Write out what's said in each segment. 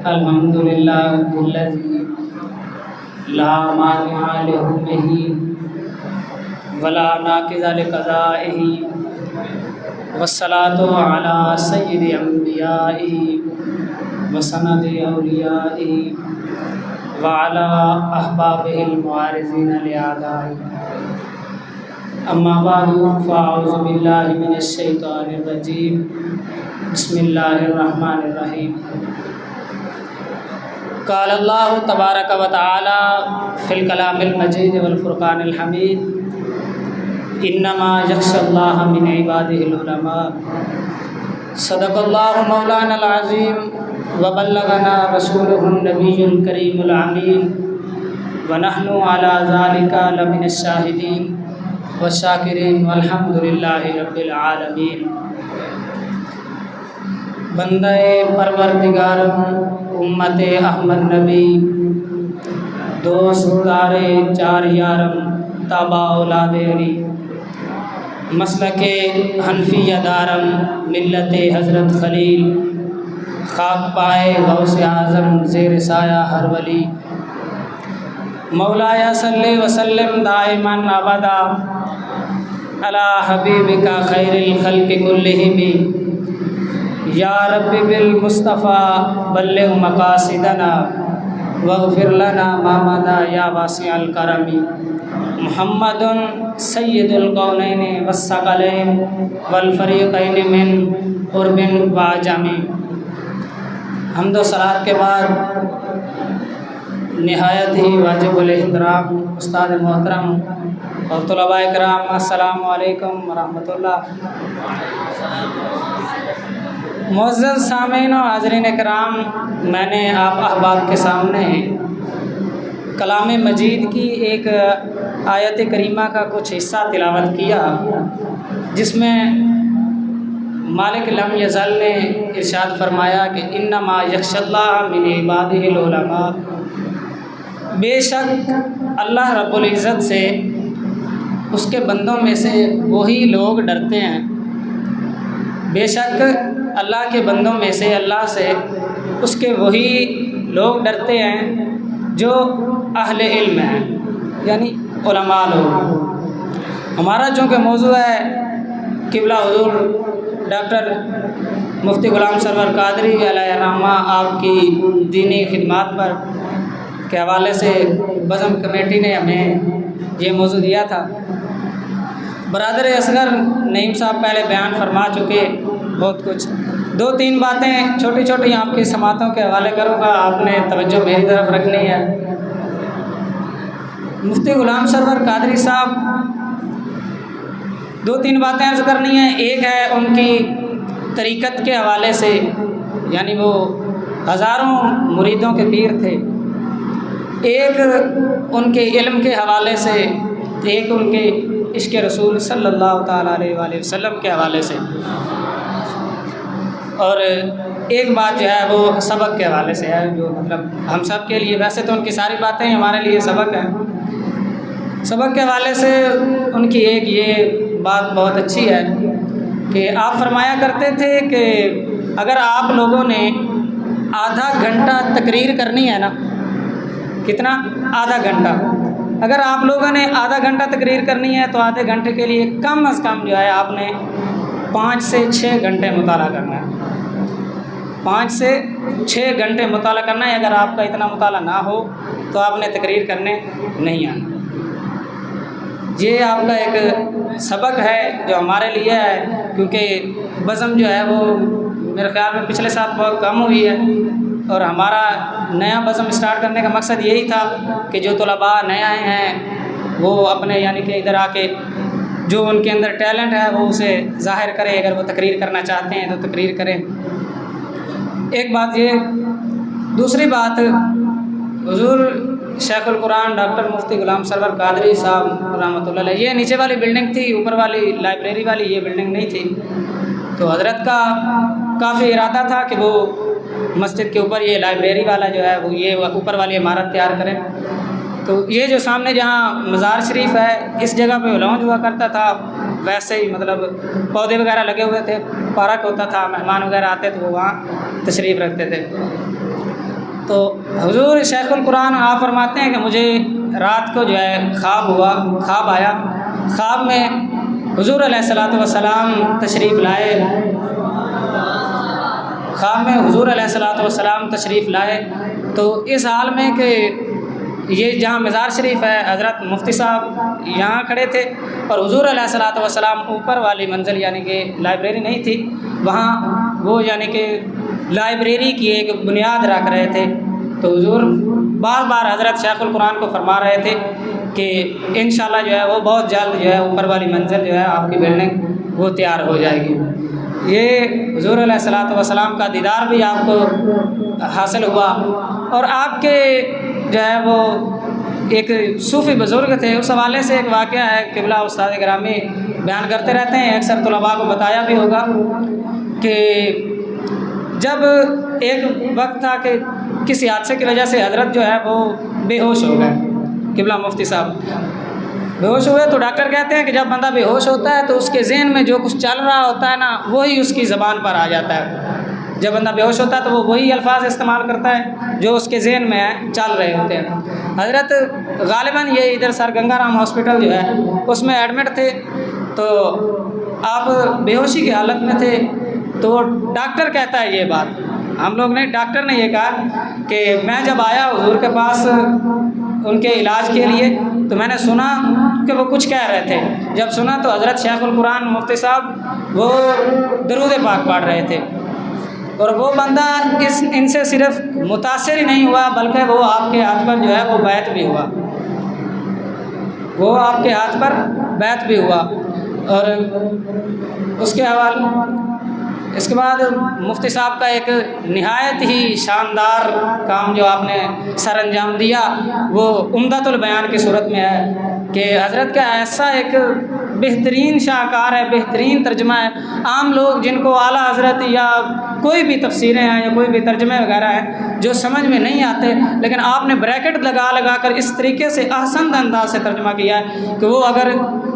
الحمد لله الذي لا مانع لحكمه ولا ناقض لقضائه والصلاة على سيد أنبيائه وسند أوليائه وعلى أحبابه المعارضين لأعدائه أما بعد فأعوذ بالله من الشيطان الرجيم بسم الله الرحمن الرحيم قال اللہ تبارک و تعالی فی الکلام المجید والفرقان الحمید انما یخشی اللہ من عباده العلماء صدق اللہ مولانا العظیم وبلغنا رسوله النبی الکریم الامین ونحن علی ذلک لمن الشاہدین والشاکرین والحمد للہ رب العالمین۔ بندہ پروردگارم امت احمد نبی دوست دار چار یارم تابع اولاد علی مسلک حنفیہ دارم ملت حضرت خلیل خاک پائے غوث اعظم زیر سایہ ہر ولی مولایا صلی وسلم دائما ابدا علی حبیبک خیر الخلق کلہم یا رب بالمصطفیٰ بلغ مقاصدنا واغفر لنا ما مضى یا واسع الکرم محمد سید القونین والثقلین والفریقین من قرب وعجم۔ حمد و ثناء کے بعد نہایت ہی واجب الاحترام استاد محترم اور طلباء کرام، السلام علیکم ورحمۃ اللہ۔ معزز سامعین و حاضرین کرام، میں نے آپ احباب کے سامنے کلام مجید کی ایک آیت کریمہ کا کچھ حصہ تلاوت کیا، جس میں مالک لم یزل نے ارشاد فرمایا کہ انما یخشی اللہ من عبادہ العلماء، بے شک اللہ رب العزت سے اس کے بندوں میں سے وہی لوگ ڈرتے ہیں، بے شک اللہ کے بندوں میں سے اللہ سے اس کے وہی لوگ ڈرتے ہیں جو اہل علم ہیں، یعنی علماء لوگ۔ ہمارا چونکہ موضوع ہے قبلہ حضور ڈاکٹر مفتی غلام سرور قادری علیہ الرحمہ آپ کی دینی خدمات پر کے حوالے سے بزم کمیٹی نے ہمیں یہ موضوع دیا تھا۔ برادر اصغر نعیم صاحب پہلے بیان فرما چکے بہت کچھ، دو تین باتیں چھوٹی چھوٹی آپ کی سماعتوں کے حوالے کروں گا، آپ نے توجہ میری طرف رکھنی ہے۔ مفتی غلام سرور قادری صاحب، دو تین باتیں عرض کرنی ہیں۔ ایک ہے ان کی طریقت کے حوالے سے، یعنی وہ ہزاروں مریدوں کے پیر تھے، ایک ان کے علم کے حوالے سے، ایک ان کے عشق رسول صلی اللہ تعالیٰ علیہ وآلہ وسلم کے حوالے سے، اور ایک بات جو ہے وہ سبق کے حوالے سے ہے، جو مطلب ہم سب کے لیے، ویسے تو ان کی ساری باتیں ہمارے لیے سبق ہیں، سبق کے حوالے سے ان کی ایک یہ بات بہت اچھی ہے کہ آپ فرمایا کرتے تھے کہ اگر آپ لوگوں نے آدھا گھنٹہ تقریر کرنی ہے نا، کتنا؟ آدھا گھنٹہ۔ اگر آپ لوگوں نے آدھا گھنٹہ تقریر کرنی ہے تو آدھے گھنٹے کے لیے کم از کم جو ہے آپ نے 5 سے 6 گھنٹے مطالعہ کرنا ہے، 5 سے 6 گھنٹے مطالعہ کرنا ہے۔ اگر آپ کا اتنا مطالعہ نہ ہو تو آپ نے تقریر کرنے نہیں آنا۔ یہ آپ کا ایک سبق ہے جو ہمارے لیے ہے، کیونکہ بزم جو ہے وہ میرے خیال میں پچھلے سال بہت کم ہوئی ہے، اور ہمارا نیا بزم اسٹارٹ کرنے کا مقصد یہی تھا کہ جو طلباء نئے آئے ہیں وہ اپنے یعنی کہ ادھر آ کے جو ان کے اندر ٹیلنٹ ہے وہ اسے ظاہر کرے، اگر وہ تقریر کرنا چاہتے ہیں تو تقریر کریں۔ ایک بات یہ، دوسری بات، حضور شیخ القرآن ڈاکٹر مفتی غلام سرور قادری صاحب رحمۃ اللہ علیہ، یہ نیچے والی بلڈنگ تھی، اوپر والی لائبریری والی یہ بلڈنگ نہیں تھی، تو حضرت کا کافی ارادہ تھا کہ وہ مسجد کے اوپر یہ لائبریری والا جو ہے وہ یہ اوپر والی عمارت تیار کریں۔ تو یہ جو سامنے جہاں مزار شریف ہے، اس جگہ پہ لانج ہوا کرتا تھا، ویسے ہی مطلب پودے وغیرہ لگے ہوئے تھے، پارک ہوتا تھا، مہمان وغیرہ آتے تو وہ وہاں تشریف رکھتے تھے۔ تو حضور شیخ القرآن آپ فرماتے ہیں کہ مجھے رات کو جو ہے خواب آیا، خواب میں حضور علیہ الصلوۃ والسلام تشریف لائے، خواب میں حضور علیہ الصلوۃ والسلام تشریف لائے، تو اس حال میں کہ یہ جہاں مزار شریف ہے حضرت مفتی صاحب یہاں کھڑے تھے، اور حضور علیہ الصلوۃ والسلام اوپر والی منزل یعنی کہ لائبریری نہیں تھی وہاں، وہ یعنی کہ لائبریری کی ایک بنیاد رکھ رہے تھے، تو حضور بار بار حضرت شیخ القرآن کو فرما رہے تھے کہ انشاءاللہ جو ہے وہ بہت جلد جو ہے اوپر والی منزل جو ہے آپ کی بلڈنگ وہ تیار ہو جائے گی۔ یہ حضور علیہ الصلوۃ والسلام کا دیدار بھی آپ کو حاصل ہوا، اور آپ کے جو ہے وہ ایک صوفی بزرگ تھے، اس حوالے سے ایک واقعہ ہے قبلہ استاد گرامی بیان کرتے رہتے ہیں، اکثر طلباء کو بتایا بھی ہوگا کہ جب ایک وقت تھا کہ کسی حادثے کی وجہ سے حضرت جو ہے وہ بے ہوش ہو گئے، قبلہ مفتی صاحب بے ہوش ہوئے، تو ڈاکٹر کہتے ہیں کہ جب بندہ بے ہوش ہوتا ہے تو اس کے ذہن میں جو کچھ چل رہا ہوتا ہے نا وہی اس کی زبان پر آ جاتا ہے، جب بندہ بے ہوش ہوتا ہے تو وہ وہی الفاظ استعمال کرتا ہے جو اس کے ذہن میں چل رہے ہوتے ہیں۔ حضرت غالباً یہ ادھر سر گنگا رام ہاسپٹل جو ہے اس میں ایڈمٹ تھے، تو آپ بے ہوشی کی حالت میں تھے، تو ڈاکٹر کہتا ہے یہ بات، ہم لوگ نے، ڈاکٹر نے یہ کہا کہ میں جب آیا حضور کے پاس ان کے علاج کے لیے تو میں نے سنا کہ وہ کچھ کہہ رہے تھے، جب سنا تو حضرت شیخ القرآن مفتی صاحب وہ درود پاک پڑھ رہے تھے، اور وہ بندہ ان سے صرف متاثر ہی نہیں ہوا بلکہ وہ آپ کے ہاتھ پر جو ہے وہ بیعت بھی ہوا، وہ آپ کے ہاتھ پر بیعت بھی ہوا۔ اور اس کے حوالے اس کے بعد مفتی صاحب کا ایک نہایت ہی شاندار کام جو آپ نے سر انجام دیا وہ عمدۃ البیان کی صورت میں ہے کہ حضرت کا ایسا ایک بہترین شاہکار ہے، بہترین ترجمہ ہے، عام لوگ جن کو اعلیٰ حضرت یا کوئی بھی تفسیریں ہیں یا کوئی بھی ترجمے وغیرہ ہیں جو سمجھ میں نہیں آتے، لیکن آپ نے بریکٹ لگا کر اس طریقے سے احسن انداز سے ترجمہ کیا ہے کہ وہ اگر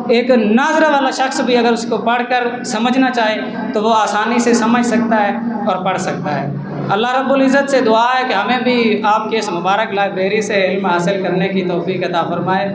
ایک ناظرہ والا شخص بھی اگر اس کو پڑھ کر سمجھنا چاہے تو وہ آسانی سے سمجھ سکتا ہے اور پڑھ سکتا ہے۔ اللہ رب العزت سے دعا ہے کہ ہمیں بھی آپ کے اس مبارک لائبریری سے علم حاصل کرنے کی توفیق عطا فرمائے۔